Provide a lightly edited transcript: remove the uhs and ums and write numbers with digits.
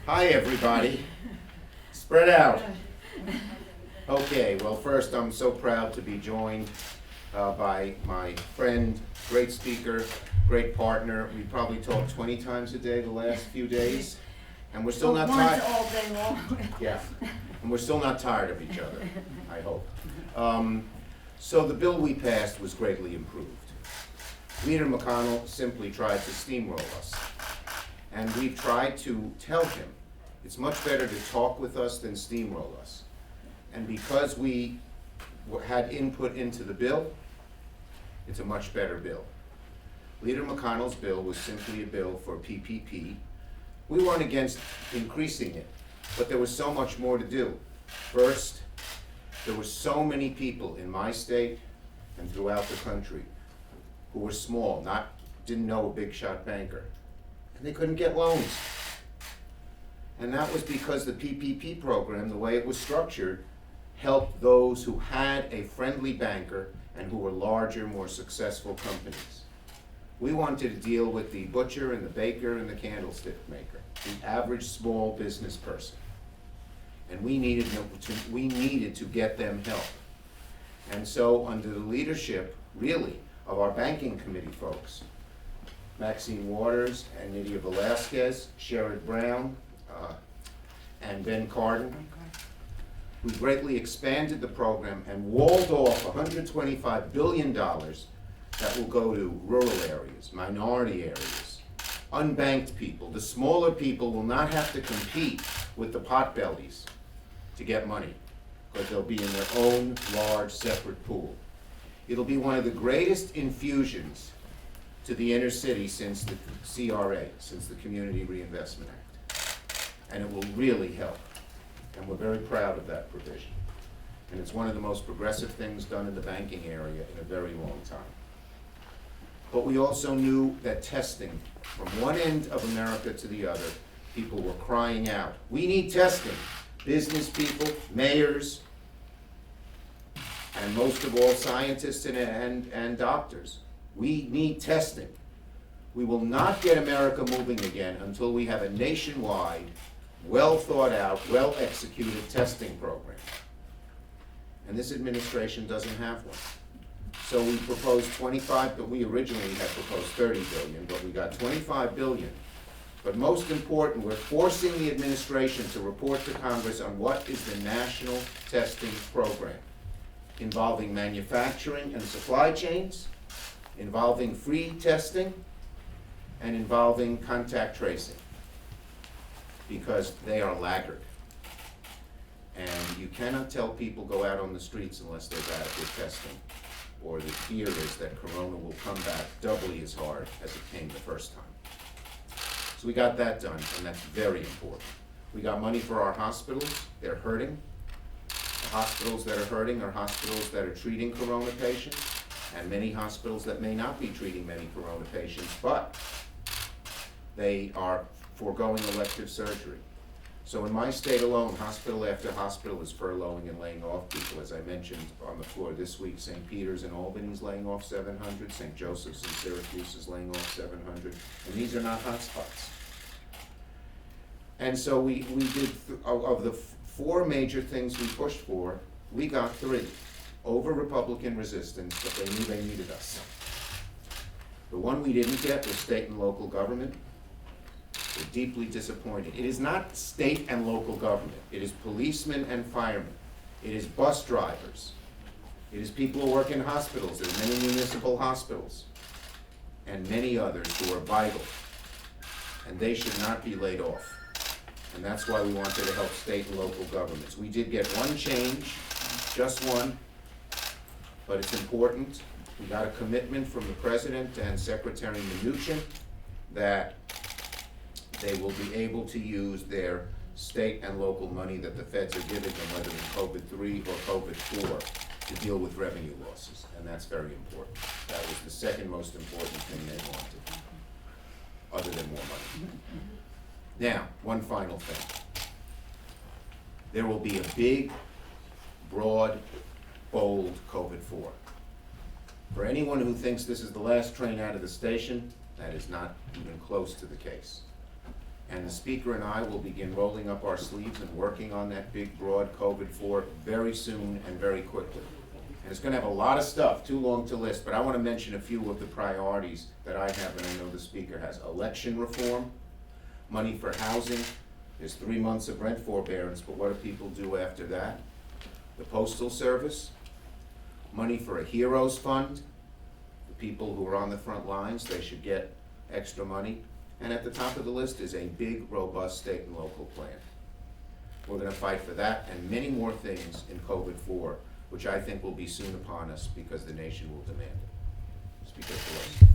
Hi, everybody. Spread out. Okay, well, first, I'm so proud to be joined by my friend, great speaker, great partner. We probably talked 20 times a day the last few days, and we're still not tired. Once all day long. Yeah, and we're still not tired of each other, I hope. So the bill we passed was greatly improved. Leader McConnell simply tried to steamroll us. And we've tried to tell him it's much better to talk with us than steamroll us. And because we had input into the bill, it's a much better bill. Leader McConnell's bill was simply a bill for PPP. We weren't against increasing it, but there was so much more to do. First, there were so many people in my state and throughout the country who were small, didn't know a big shot banker, and they couldn't get loans. And that was because the PPP program, the way it was structured, helped those who had a friendly banker and who were larger, more successful companies. We wanted to deal with the butcher and the baker and the candlestick maker, the average small business person. And we needed to get them help. And so under the leadership, really, of our banking committee folks, Maxine Waters and Nydia Velasquez, Sherrod Brown, and Ben Cardin, we greatly expanded the program and walled off $125 billion that will go to rural areas, minority areas, unbanked people. The smaller people will not have to compete with the potbellies to get money, because they'll be in their own large separate pool. It'll be one of the greatest infusions to the inner city since the CRA, since the Community Reinvestment Act. And it will really help. And we're very proud of that provision. And it's one of the most progressive things done in the banking area in a very long time. But we also knew that testing, from one end of America to the other, people were crying out, we need testing. Business people, mayors, and most of all scientists and doctors. We need testing. We will not get America moving again until we have a nationwide, well thought out, well executed testing program. And this administration doesn't have one. So we proposed 25, but we originally had proposed 30 billion, but we got 25 billion. But most important, we're forcing the administration to report to Congress on what is the national testing program, involving manufacturing and supply chains, involving free testing, and involving contact tracing, because they are laggard. And you cannot tell people go out on the streets unless they've adequate testing, or the fear is that corona will come back doubly as hard as it came the first time. So we got that done, and that's very important. We got money for our hospitals. They're hurting. The hospitals that are hurting are hospitals that are treating corona patients, and many hospitals that may not be treating many corona patients, but they are foregoing elective surgery. So in my state alone, hospital after hospital is furloughing and laying off people. As I mentioned on the floor this week, St. Peter's in Albany is laying off 700, St. Joseph's in Syracuse is laying off 700, and these are not hotspots. And so we did, of the four major things we pushed for, we got three. Over Republican resistance, but they knew they needed us. The one we didn't get was state and local government. We're deeply disappointed. It is not state and local government. It is policemen and firemen. It is bus drivers. It is people who work in hospitals. There are many municipal hospitals and many others who are vital. And they should not be laid off. And that's why we wanted to help state and local governments. We did get one change, just one, but it's important. We got a commitment from the President and Secretary Mnuchin that they will be able to use their state and local money that the feds are giving them, whether in COVID-3 or COVID-4, to deal with revenue losses, and that's very important. That was the second most important thing they wanted, other than more money. Now, one final thing. There will be a big, broad, bold COVID-4. For anyone who thinks this is the last train out of the station, that is not even close to the case. And the Speaker and I will begin rolling up our sleeves and working on that big, broad COVID-4 very soon and very quickly. And it's gonna have a lot of stuff, too long to list, but I wanna mention a few of the priorities that I have and I know the Speaker has. Election reform, money for housing, there's 3 months of rent forbearance, but what do people do after that? The Postal Service, money for a Heroes Fund, the people who are on the front lines, they should get extra money. And at the top of the list is a big, robust state and local plan. We're gonna fight for that and many more things in COVID-4, which I think will be soon upon us because the nation will demand it. Speaker Pelosi.